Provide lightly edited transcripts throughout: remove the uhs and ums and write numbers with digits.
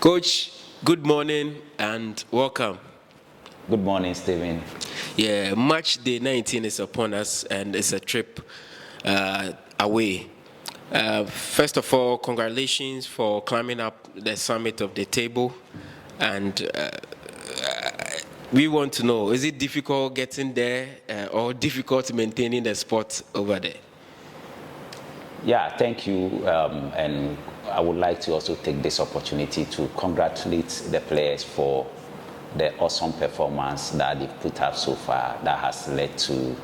Coach, good morning and welcome. Good morning, Stephen. Yeah, match day 19 is upon us and it's a trip away. First of all, congratulations for climbing up the summit of the table. And we want to know, is it difficult getting there or difficult maintaining the spot over there? Yeah, thank you. And I would like to also take this opportunity to congratulate the players for the awesome performance that they've put up so far that has led to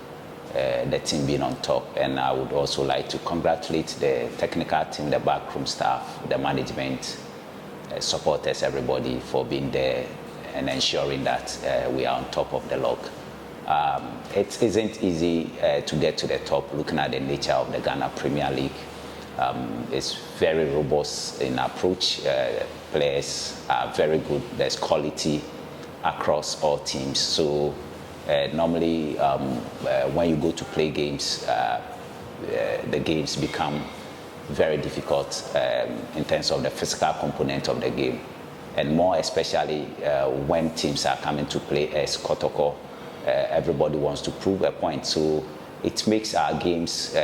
the team being on top. And I would also like to congratulate the technical team, the backroom staff, the management, supporters, everybody for being there and ensuring that we are on top of the log. It isn't easy to get to the top looking at the nature of the Ghana Premier League. It's very robust in approach. Players are very good. There's quality across all teams. So normally when you go to play games, the games become very difficult in terms of the physical component of the game. And more especially when teams are coming to play as Kotoko, everybody wants to prove a point. So it makes our games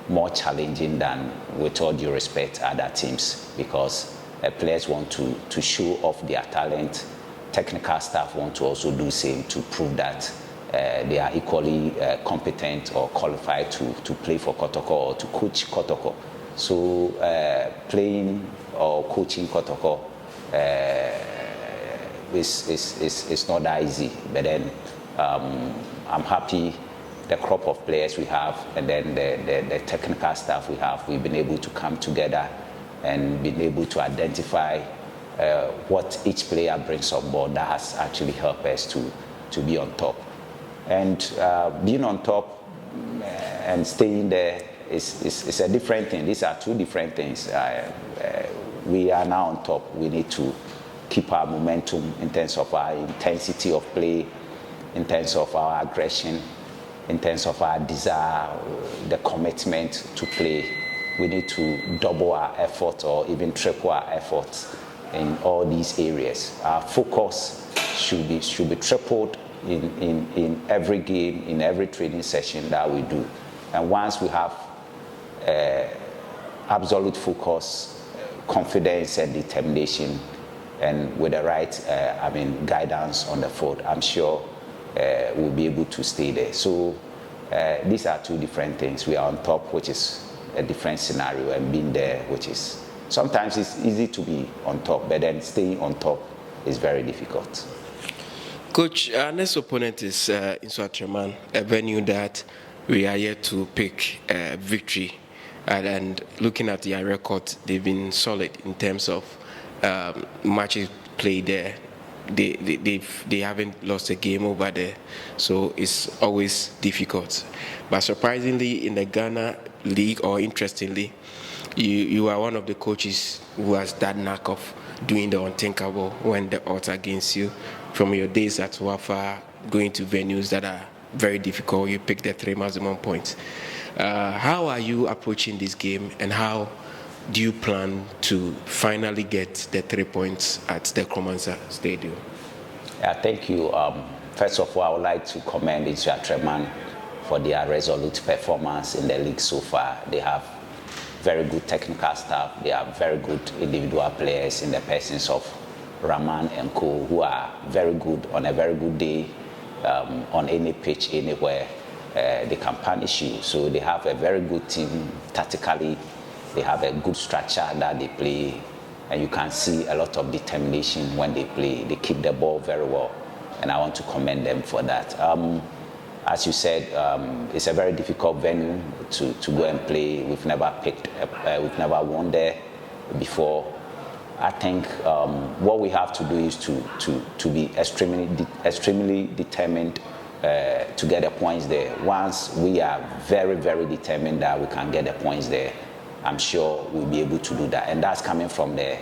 more challenging than, with all due respect, other teams, because players want to show off their talent. Technical staff want to also do the same to prove that they are equally competent or qualified to play for Kotoko or to coach Kotoko. So playing or coaching Kotoko is not that easy. But then I'm happy the crop of players we have and then the technical staff we have, we've been able to come together and been able to identify what each player brings on board that has actually helped us to be on top. And being on top and staying there is a different thing. These are two different things. We are now on top. We need to keep our momentum in terms of our intensity of play, in terms of our aggression, in terms of our desire, the commitment to play. We need to double our effort or even triple our efforts in all these areas. Our focus should be tripled in every game, in every training session that we do. And once we have absolute focus, confidence and determination, and with the right guidance on the field, I'm sure we'll be able to stay there. So these are two different things. We are on top, which is a different scenario, and being there, which is sometimes it's easy to be on top, but then staying on top is very difficult. Coach, our next opponent is Nsoatreman, a venue that we are yet to pick victory. And looking at their record, they've been solid in terms of matches played there. They haven't lost a game over there, so it's always difficult. But surprisingly, in the Ghana League, or interestingly, you are one of the coaches who has that knack of doing the unthinkable when the odds are against you. From your days at Wafa, going to venues that are very difficult, you pick the 3 maximum points. How are you approaching this game, and how do you plan to finally get the 3 points at the Kromansa Stadium? Yeah, thank you. First of all, I would like to commend Nsoatreman for their resolute performance in the league so far. They have very good technical staff. They have very good individual players in the persons of Rahman and Co, who are very good on a very good day, on any pitch, anywhere. They can punish you. So they have a very good team tactically. They have a good structure that they play, and you can see a lot of determination when they play. They keep the ball very well, and I want to commend them for that. As you said, it's a very difficult venue to go and play. We've never won there before. I think what we have to do is to be extremely determined to get the points there. Once we are very, very determined that we can get the points there, I'm sure we'll be able to do that. And that's coming from the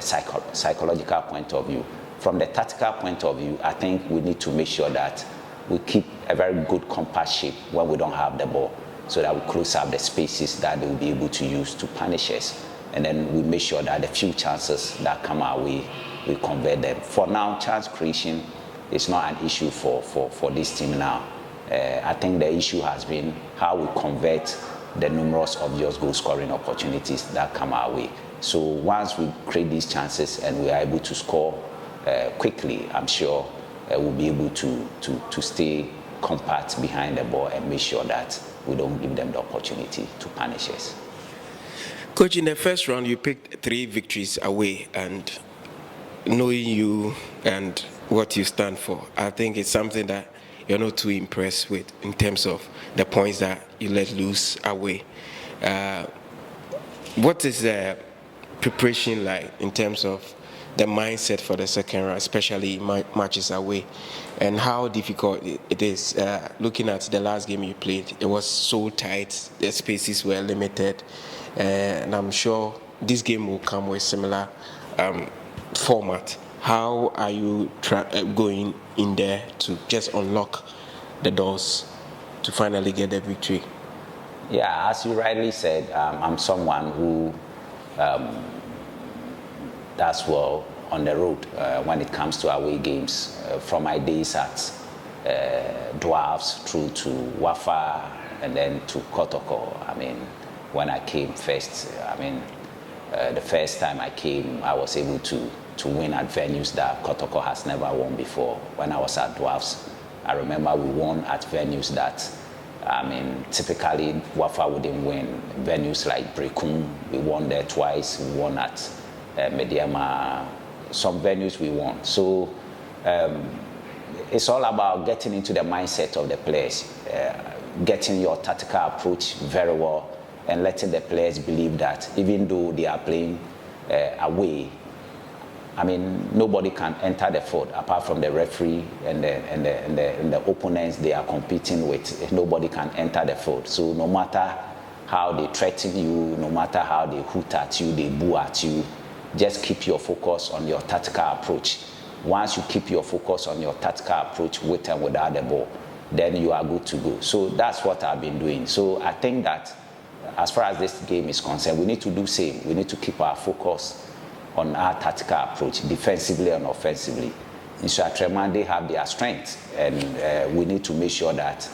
psychological point of view. From the tactical point of view, I think we need to make sure that we keep a very good compass shape when we don't have the ball, so that we close up the spaces that they will be able to use to punish us. and then we make sure that the few chances that come our way, we convert them. For now, chance creation is not an issue for this team now. I think the issue has been how we convert the numerous obvious goal scoring opportunities that come our way. So once we create these chances and we are able to score quickly, I'm sure we'll be able to stay compact behind the ball and make sure that we don't give them the opportunity to punish us. Coach, in the first round, you picked 3 victories away, and knowing you and what you stand for, I think it's something that you're not too impressed with in terms of the points that you let loose away. What is the preparation like in terms of the mindset for the second round, especially matches away, and how difficult it is? Looking at the last game you played, it was so tight, the spaces were limited, and I'm sure this game will come with similar format. How are you going in there to just unlock the doors to finally get the victory? Yeah, as you rightly said, I'm someone who does well on the road when it comes to away games. From my days at Dwarfs through to Wafa and then to Kotoko. I mean, when I came first, the first time I came, I was able to win at venues that Kotoko has never won before. When I was at Dwarfs, I remember we won at venues that, typically Wafa wouldn't win. Venues like Brekum, we won there twice. We won at Mediama. Some venues we won. So it's all about getting into the mindset of the players, getting your tactical approach very well, and letting the players believe that even though they are playing away, nobody can enter the field apart from the referee and the opponents they are competing with. Nobody can enter the field. So no matter how they threaten you, no matter how they hoot at you, they boo at you, just keep your focus on your tactical approach. Once you keep your focus on your tactical approach with and without the ball, then you are good to go. So that's what I've been doing. So I think that as far as this game is concerned, we need to do the same. We need to keep our focus on our tactical approach, defensively and offensively. Nsoatreman, they have their strengths, and we need to make sure that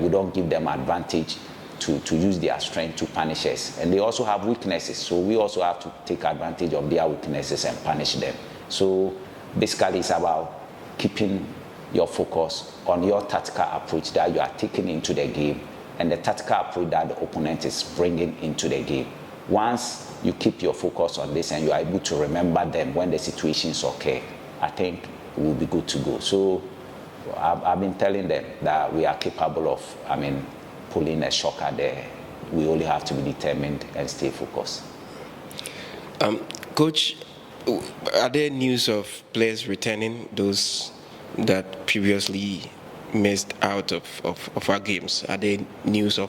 we don't give them advantage to use their strength to punish us. And they also have weaknesses, so we also have to take advantage of their weaknesses and punish them. So basically it's about keeping your focus on your tactical approach that you are taking into the game and the tactical approach that the opponent is bringing into the game. Once you keep your focus on this and you are able to remember them when the situations occur, I think we will be good to go. So I've been telling them that we are capable of, pulling a shocker there. We only have to be determined and stay focused. Coach, are there news of players returning, those that previously missed out of our games? Are there news of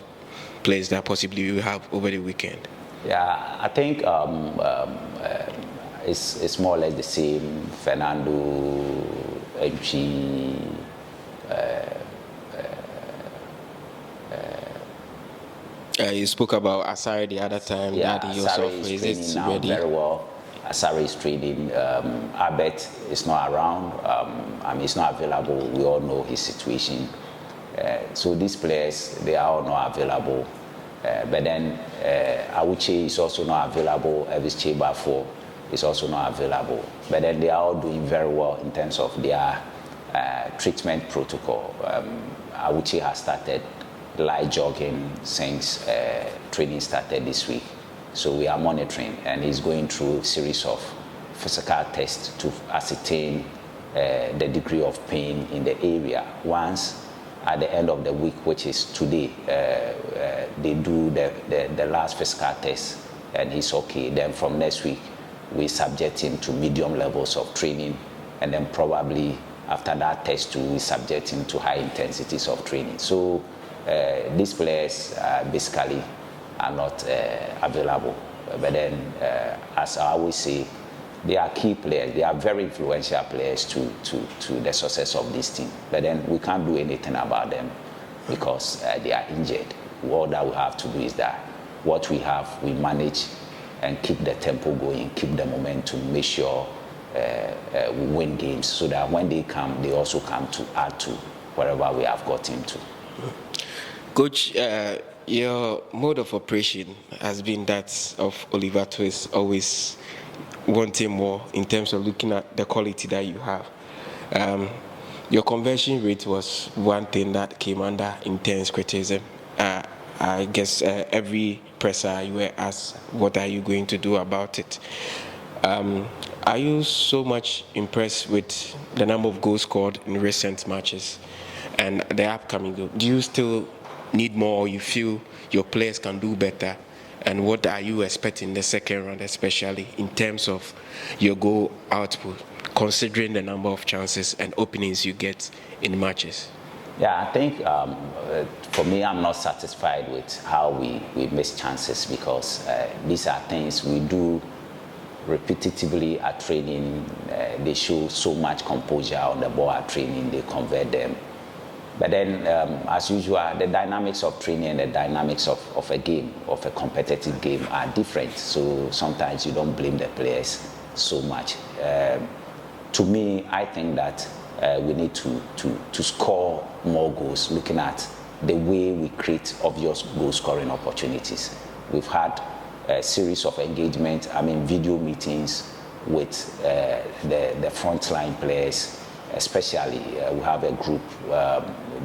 players that possibly we will have over the weekend? Yeah, I think it's more or less the same. Fernando, MP, you spoke about Asari the other time. Yeah, that he also Asari is training now ready? very well. Asari is training. Abet is not around. He's not available. We all know his situation. So these players, they are all not available. But then Awuche is also not available. Elvis Chebafo is also not available. But then they are all doing very well in terms of their treatment protocol. Awuche has started light jogging since training started this week. So we are monitoring, and he's going through a series of physical tests to ascertain the degree of pain in the area. Once at the end of the week, which is today, they do the last physical test and he's okay. Then from next week, we subject him to medium levels of training, and then probably after that test too, we subject him to high intensities of training. So these players basically are not available. But then, as I always say, they are key players. They are very influential players to the success of this team. But then we can't do anything about them because they are injured. All that we have to do is that what we have, we manage and keep the tempo going, keep the momentum, make sure we win games so that when they come, they also come to add to wherever we have got into. Coach, your mode of operation has been that of Oliver Twist, always wanting more in terms of looking at the quality that you have. Your conversion rate was one thing that came under intense criticism. I guess every presser you were asked, what are you going to do about it? Are you so much impressed with the number of goals scored in recent matches and the upcoming goal? Do you still need more, or you feel your players can do better? And what are you expecting the second round, especially in terms of your goal output, considering the number of chances and openings you get in matches? Yeah, I think for me, I'm not satisfied with how we miss chances, because these are things we do repetitively at training. They show so much composure on the ball at training, they convert them. But then, as usual, the dynamics of training and the dynamics of a game, of a competitive game, are different. So sometimes you don't blame the players so much. To me, I think that we need to score more goals, looking at the way we create obvious goal-scoring opportunities. We've had a series of engagement, video meetings with the frontline players. Especially, we have a group,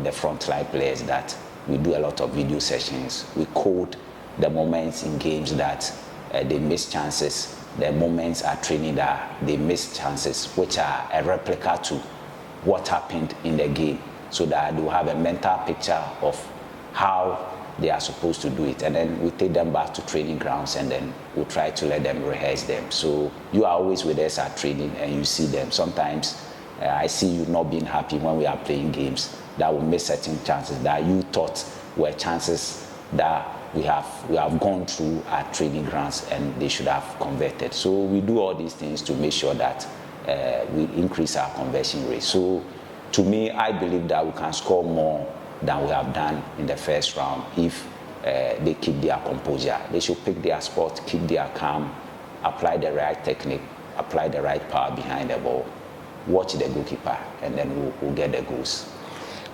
the frontline players, that we do a lot of video sessions. We code the moments in games that they miss chances, the moments at training that they miss chances, which are a replica to what happened in the game, so that they'll have a mental picture of how they are supposed to do it. And then we take them back to training grounds, and then we'll try to let them rehearse them. So you are always with us at training, and you see them. Sometimes I see you not being happy when we are playing games that will miss certain chances that you thought were chances that we have gone through at training grounds and they should have converted. So we do all these things to make sure that we increase our conversion rate. So to me, I believe that we can score more than we have done in the first round if they keep their composure. They should pick their spot, keep their calm, apply the right technique, apply the right power behind the ball, watch the goalkeeper, and then we'll get the goals.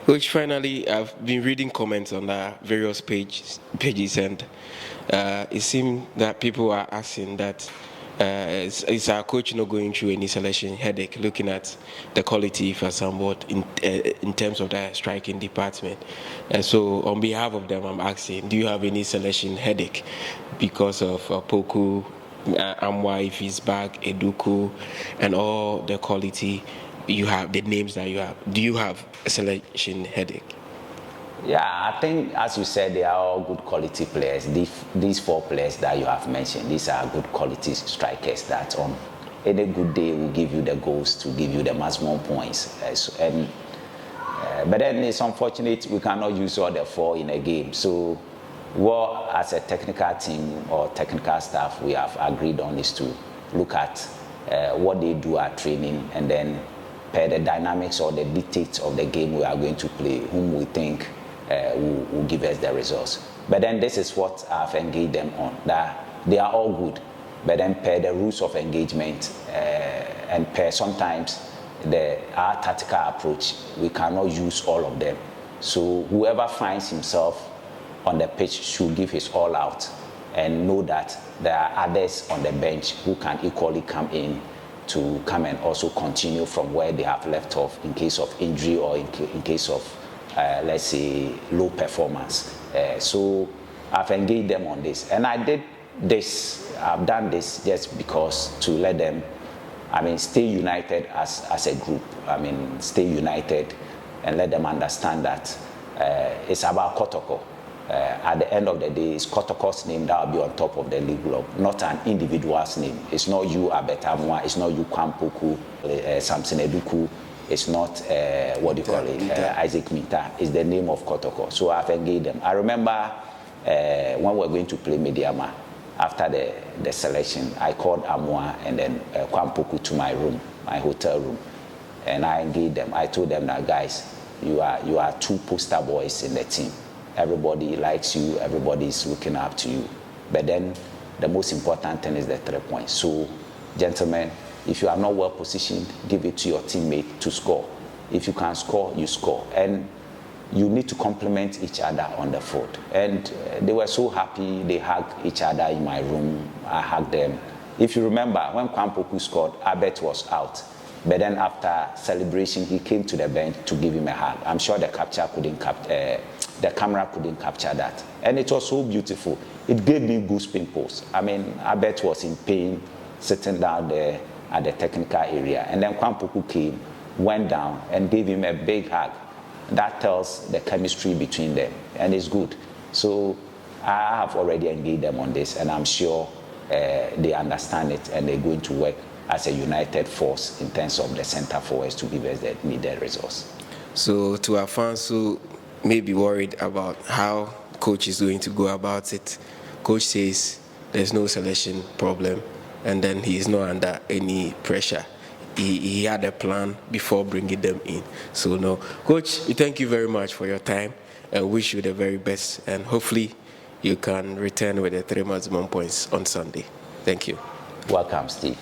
Which finally, I've been reading comments on the various pages, and it seemed that people are asking that is our coach not going through any selection headache, looking at the quality for somewhat in terms of the striking department. And so on behalf of them, I'm asking, do you have any selection headache because of Poku, Amwa if he's back, Eduku, and all the quality you have, the names that you have? Do you have a selection headache? Yeah, I think, as you said, they are all good quality players. These four players that you have mentioned, these are good quality strikers that on any good day will give you the goals to give you the maximum points. But then it's unfortunate we cannot use all the four in a game. So what, as a technical team or technical staff, we have agreed on is to look at what they do at training, and then per the dynamics or the dictates of the game we are going to play, whom we think will give us the results. But then this is what I've engaged them on, that they are all good, but then per the rules of engagement and per sometimes our tactical approach, we cannot use all of them. So whoever finds himself on the pitch should give his all out and know that there are others on the bench who can equally come in to come and also continue from where they have left off in case of injury or in case of, let's say, low performance. So I've engaged them on this. And I've done this just because to let them, stay united as a group. Stay united and let them understand that it's about Kotoko. At the end of the day, it's Kotoko's name that will be on top of the league log, not an individual's name. It's not you, Abetamwa, it's not you, Kwampoku, Samson Eduku, it's not, Isaac Minta. It's the name of Kotoko. So I've engaged them. I remember when we were going to play Mediama, after the selection, I called Amwa and then Kwampoku to my room, my hotel room, and I engaged them. I told them that, guys, you are two poster boys in the team. Everybody likes you, everybody is looking up to you. But then the most important thing is the 3 points. So, gentlemen, if you are not well positioned, give it to your teammate to score. If you can score, you score. And you need to complement each other on the field. And they were so happy, they hugged each other in my room. I hugged them. If you remember, when Kwampoku scored, Albert was out. But then after celebration, he came to the bench to give him a hug. I'm sure the camera couldn't capture that. And it was so beautiful. It gave me goose pimples. I mean, Albert was in pain, sitting down there at the technical area. And then Kwampoku came, went down, and gave him a big hug. That tells the chemistry between them, and it's good. So I have already engaged them on this, and I'm sure they understand it, and they're going to work as a united force in terms of the center forwards to give us the needed resource. So to our fans who may be worried about how coach is going to go about it, coach says there's no selection problem, and then he is not under any pressure. He had a plan before bringing them in. So no, coach, we thank you very much for your time and wish you the very best, and hopefully you can return with the 3 maximum points on Sunday. Thank you. Welcome, Steve.